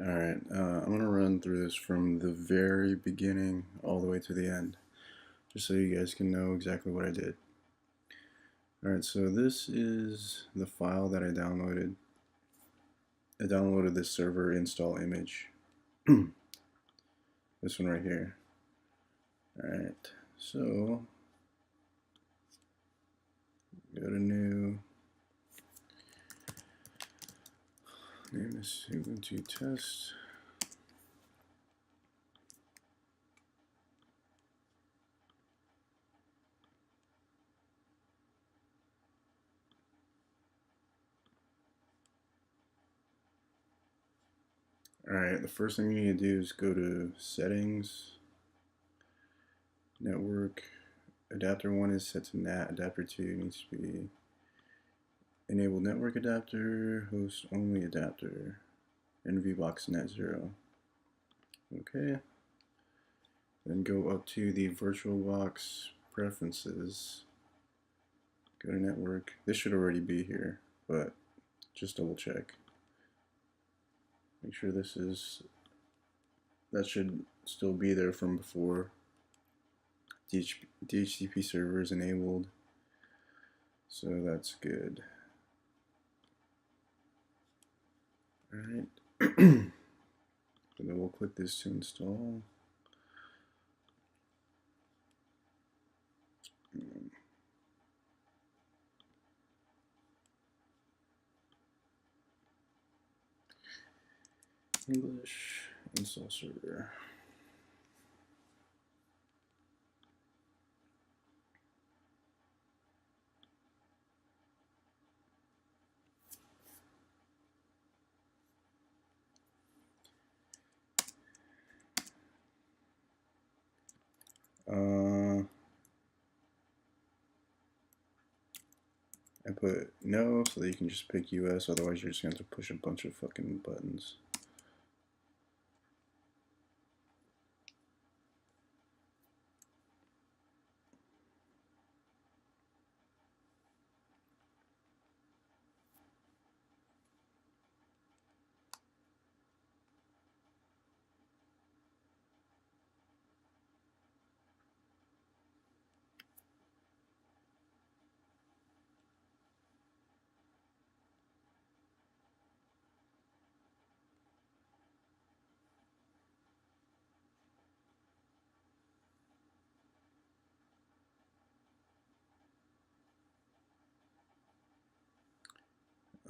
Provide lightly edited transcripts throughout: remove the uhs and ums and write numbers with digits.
Alright, I'm going to run through this from the very beginning all the way to the end, just so you guys can know exactly what I did. Alright, so this is the file that I downloaded. I downloaded this server install image. This one right here. Alright, so go to new, name this Ubuntu test. Alright, the first thing you need to do is go to settings, network, adapter 1 is set to NAT, adapter 2 needs to be enabled network adapter, host only adapter, and VBox net 0. Okay. Then go up to the VirtualBox preferences, go to network. This should already be here, but just double check. Make sure that should still be there from before. DHCP server is enabled, so that's good. Alright, so then we'll click this to install. English install server. I put no so that you can just pick US, otherwise you're just going to have to push a bunch of fucking buttons.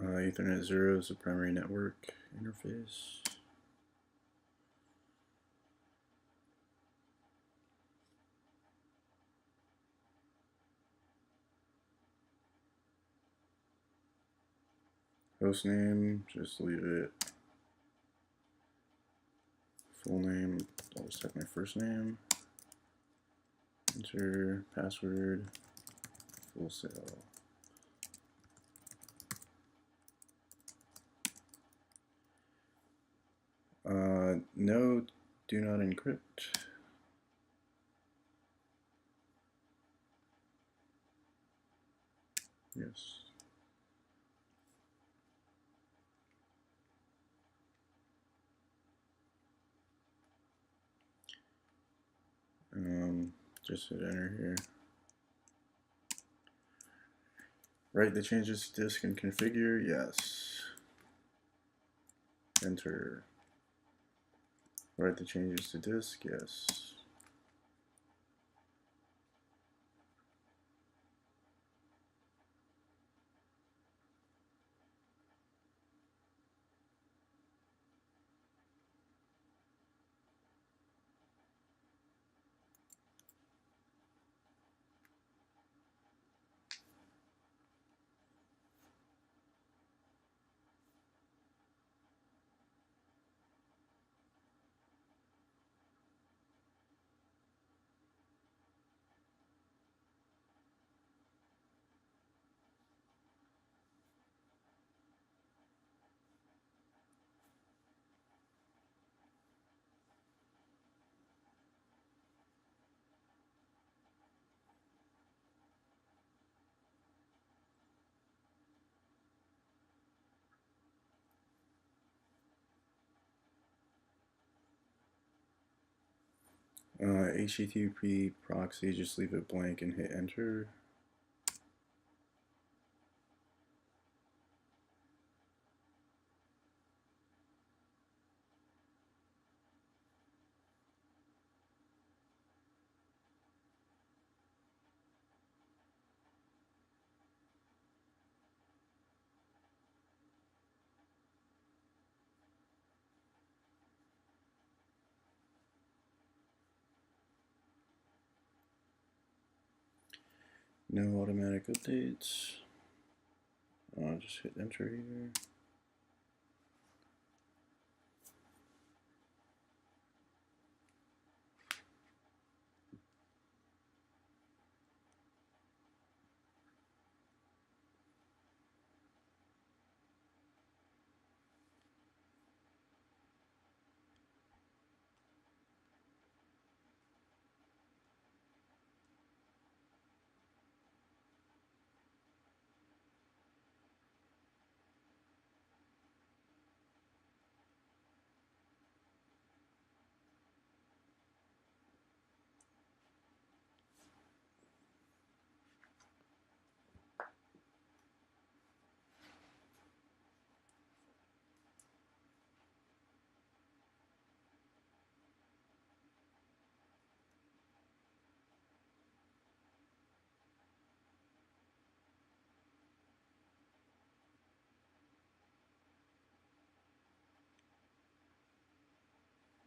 Ethernet 0 is the primary network interface. Host name, just leave it. Full name, I'll just type my first name. Enter, password, full sale. No, do not encrypt. Yes. Just hit enter here. Write the changes to disk and configure, yes. Enter. Write the changes to disk, yes. HTTP proxy, just leave it blank and hit enter. No automatic updates. I'll just hit enter here.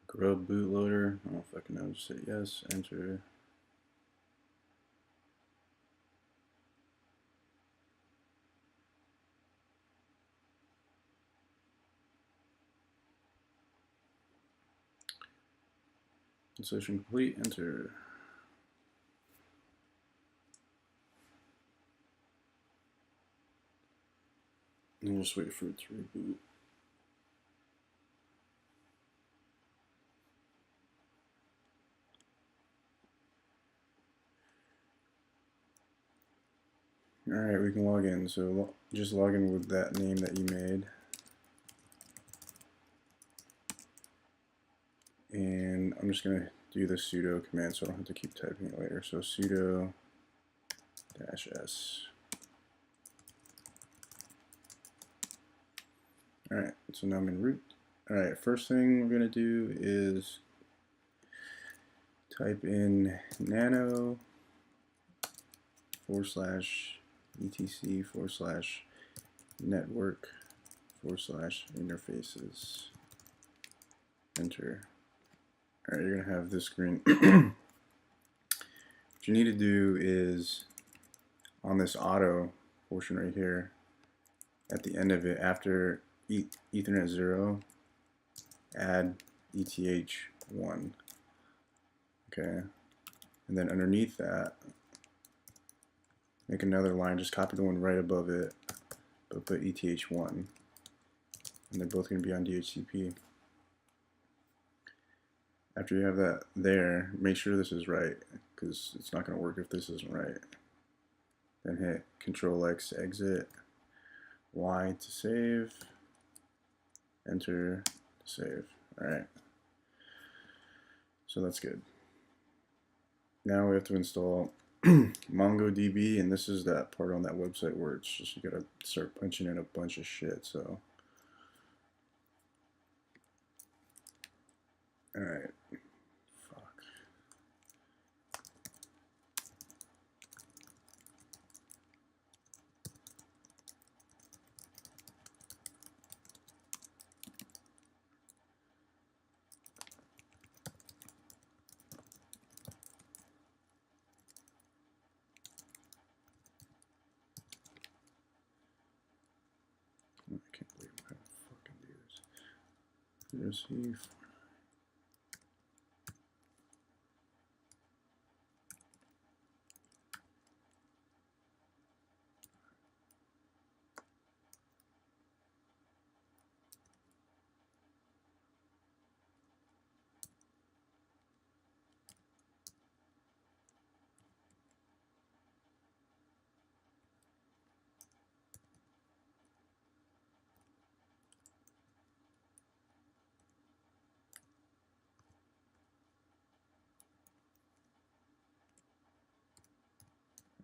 Grub bootloader. I don't know if I can now just say yes, enter. Installation complete, enter. And just wait for it to reboot. Alright, we can log in. So just log in with that name that you made. And I'm just going to do the sudo command so I don't have to keep typing it later. So sudo -s. Alright, so now I'm in root. Alright, first thing we're going to do is type in nano /etc/network/interfaces. Enter. Alright, you're going to have this screen. What you need to do is on this auto portion right here, at the end of it, after Ethernet 0, add ETH1. Okay, and then underneath that, make another line, just copy the one right above it, but put ETH1. And they're both going to be on DHCP. After you have that there, make sure this is right, because it's not going to work if this isn't right. Then hit Control-X to exit, Y to save, enter to save. Alright, so that's good. Now we have to install MongoDB, and this is that part on that website where it's just you gotta start punching in a bunch of shit. So, all right, fuck. I can't believe I'm having to fucking do this. There's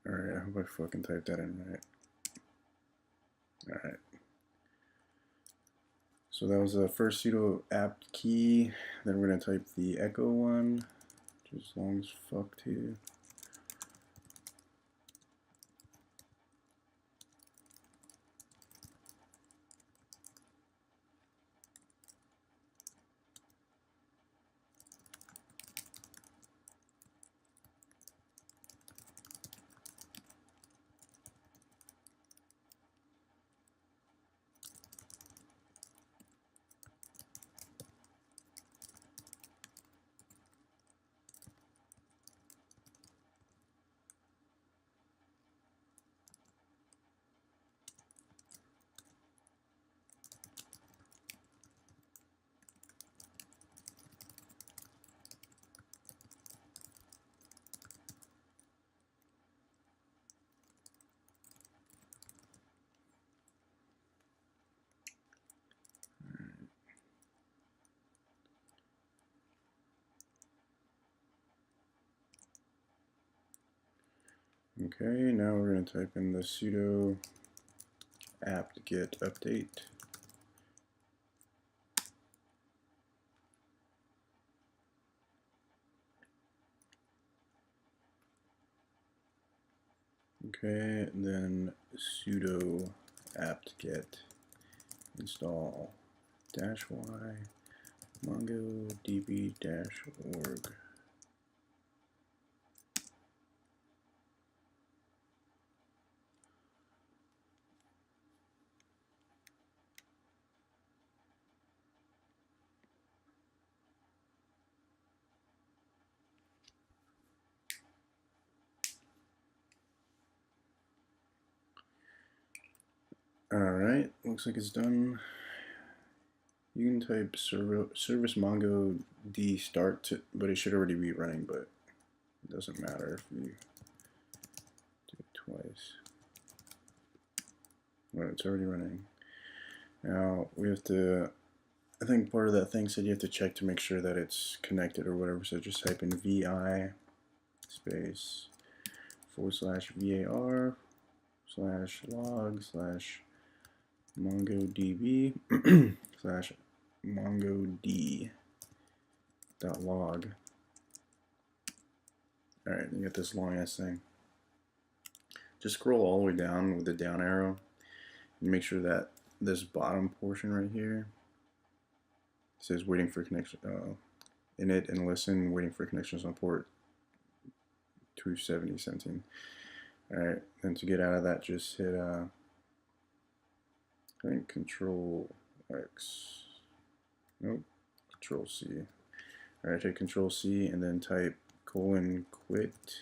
Alright, I hope I fucking typed that in right. Alright. So that was the first sudo apt key. Then we're going to type the echo one, which is long as fuck too. Okay, now we're going to type in the sudo apt get update. Okay, and then sudo apt get install -y mongodb-org. Alright, looks like it's done. You can type service mongo d start, but it should already be running, but it doesn't matter if you do it twice. Well, it's already running. Now we have to, I think part of that thing said you have to check to make sure that it's connected or whatever, so just type in vi space /var/log/mongodb /mongod.log. Alright, you get this long ass thing. Just scroll all the way down with the down arrow and make sure that this bottom portion right here says waiting for connection, init and listen, waiting for connections on port 27017. Alright, and to get out of that, just hit I think Control X. Nope, Control C. Alright, hit Control C and then type :quit.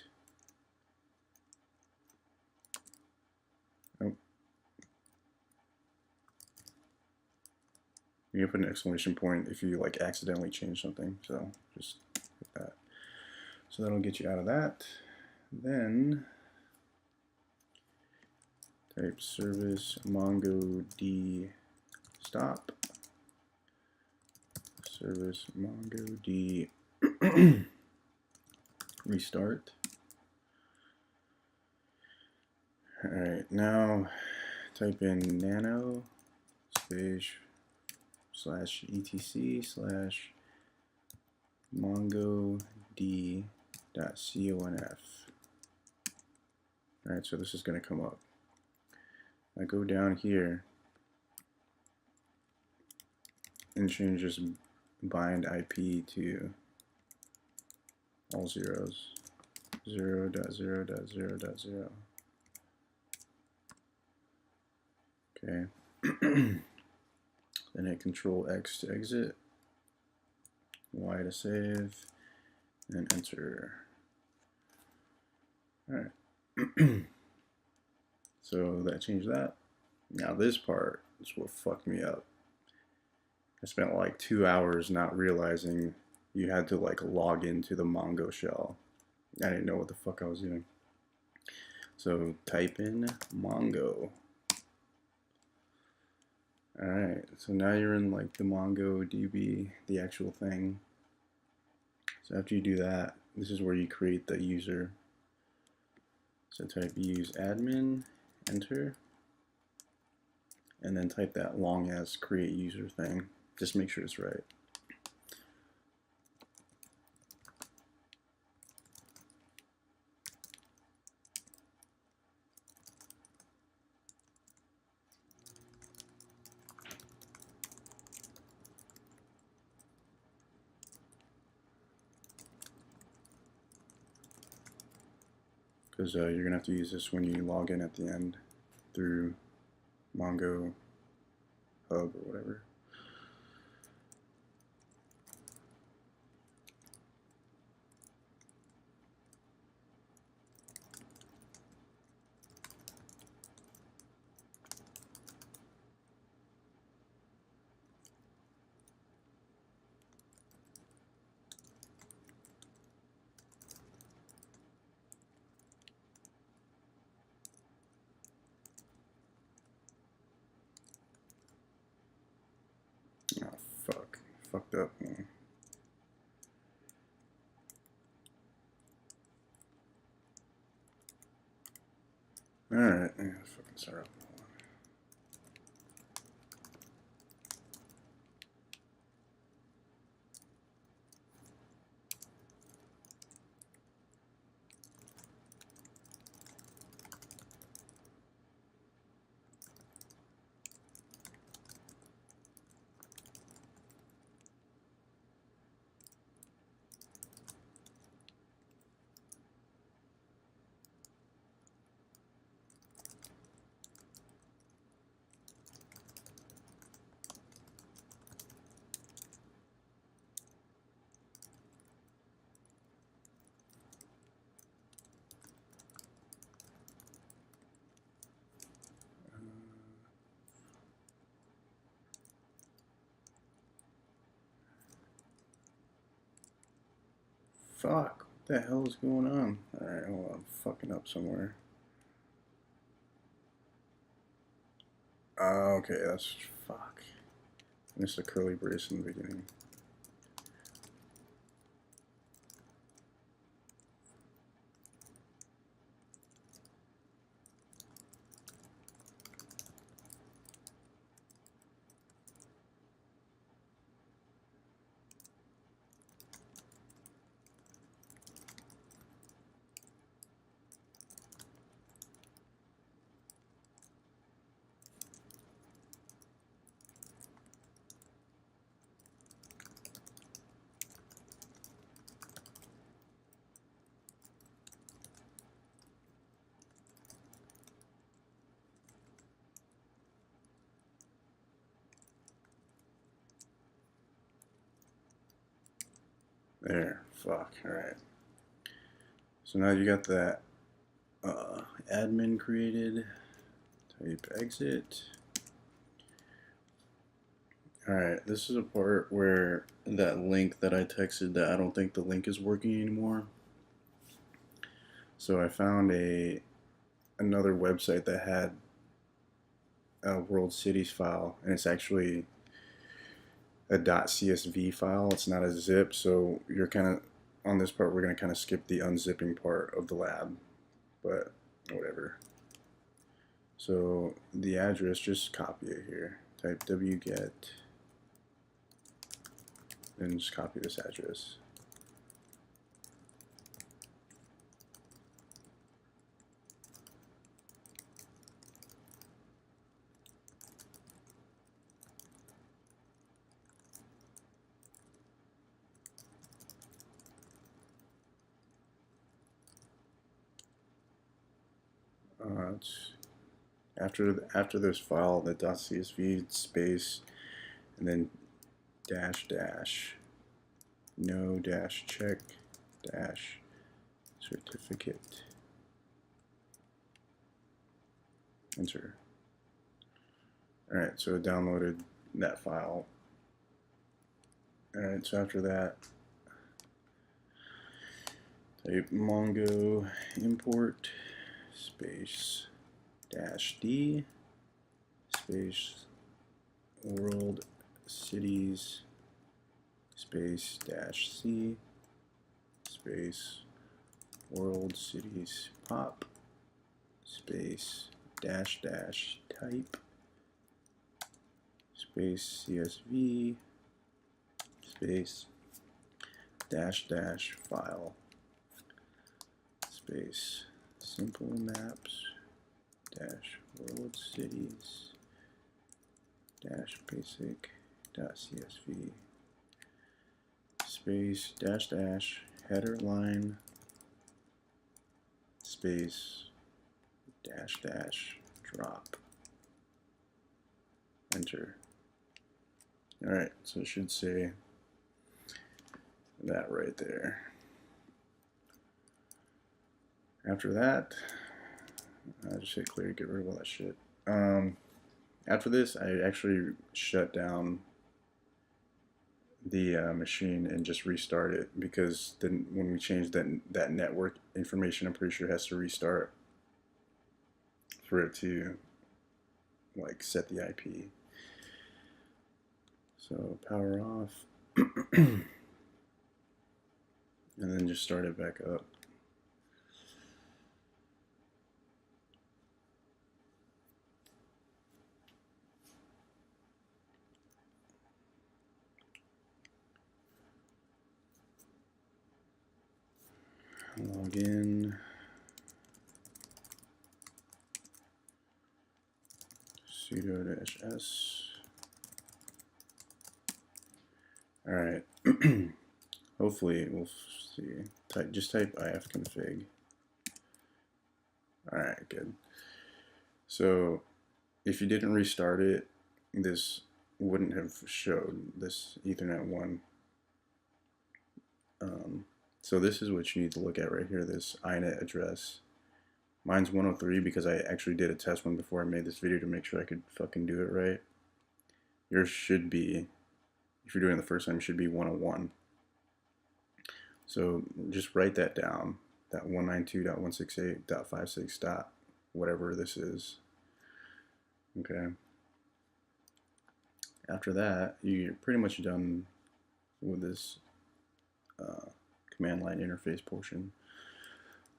Nope. You can put an exclamation point if you like accidentally change something, so just hit that. So that'll get you out of that. Then type service MongoD stop, service MongoD restart. Alright, now type in nano space /etc/mongodconf. Alright, so this is going to come up. I go down here and change this bind IP to all zeros, 0.0.0.0. Okay. Then hit Control X to exit, Y to save, and enter. Alright. So that changed that. Now this part is what fucked me up. I spent like 2 hours not realizing you had to like log into the Mongo shell. I didn't know what the fuck I was doing. So type in Mongo. Alright, so now you're in like the MongoDB, the actual thing. So after you do that, this is where you create the user. So type use admin, enter, and then type that long as create user thing. Just make sure it's right. Because you're going to have to use this when you log in at the end through Mongo Hub or whatever. Oh, fuck. Fucked up, man. Alright, yeah, fucking start up. Fuck, what the hell is going on? Alright, hold on, I'm fucking up somewhere. Okay, that's fuck. I missed a curly brace in the beginning. There, fuck, alright. So now you got that admin created. Type exit. Alright, this is a part where that link that I texted that I don't think the link is working anymore. So I found another website that had a world cities file, and it's actually a .csv file. It's not a zip, so you're kind of on this part we're going to kind of skip the unzipping part of the lab, but whatever. So the address, just copy it here. Type wget, then just copy this address. It's after this file, the .csv space, and then dash dash no dash check dash certificate, enter. Alright, so it downloaded that file. Alright, so after that, type Mongo import space -d space world cities space -c space world cities pop space dash dash type space CSV space dash dash file space simple maps dash world cities dash basic dot CSV space dash dash header line space dash dash drop enter. Alright, so it should say that right there. After that, I just hit clear to get rid of all that shit. After this, I actually shut down the machine and just restart it, because then when we change that network information, I'm pretty sure it has to restart for it to like set the IP. So power off and then just start it back up. Log in. Sudo-s. Alright. Hopefully we'll see. Just type ifconfig. Alright, good. So if you didn't restart it, this wouldn't have showed this Ethernet 1. So this is what you need to look at right here, this inet address. Mine's 103 because I actually did a test one before I made this video to make sure I could fucking do it right. Yours should be, if you're doing it the first time, it should be 101. So just write that down, that 192.168.56. Whatever this is. Okay. After that, you're pretty much done with this command line interface portion.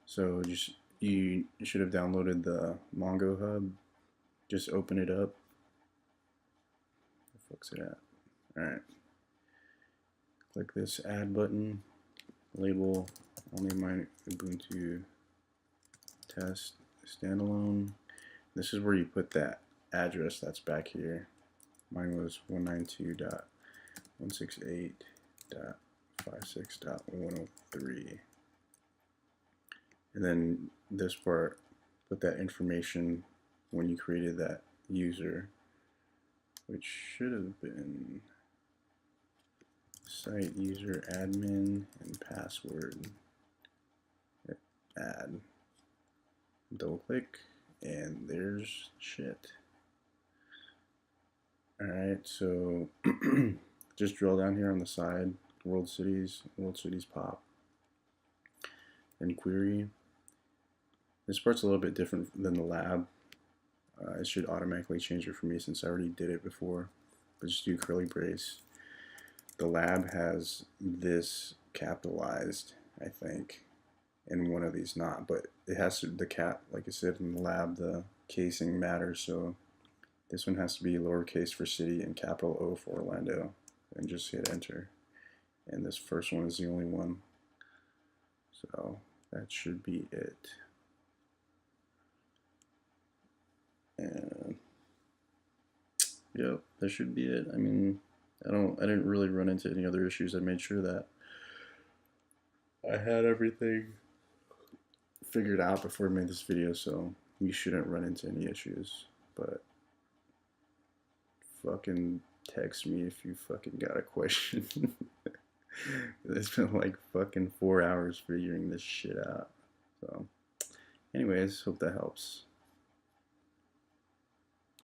So just you should have downloaded the Mongo Hub. Just open it up. Where the fuck's it at? Alright. Click this add button. Label only my Ubuntu test standalone. This is where you put that address that's back here. Mine was 192.168.56.103. And then this part, put that information when you created that user, which should have been site user admin and password. Add. Double click, and there's shit. Alright, so just drill down here on the side, world cities pop, then query. This part's a little bit different than the lab. It should automatically change it for me since I already did it before, but just do curly brace. The lab has this capitalized, I think, and one of these not, but it has to, the cap, like I said in the lab, the casing matters, so this one has to be lowercase for city and capital O for Orlando, and just hit enter. And this first one is the only one, so that should be it. And yep, that should be it. I mean, I didn't really run into any other issues. I made sure that I had everything figured out before I made this video, so you shouldn't run into any issues. But fucking text me if you fucking got a question. It's been like fucking 4 hours figuring this shit out. So anyways, hope that helps.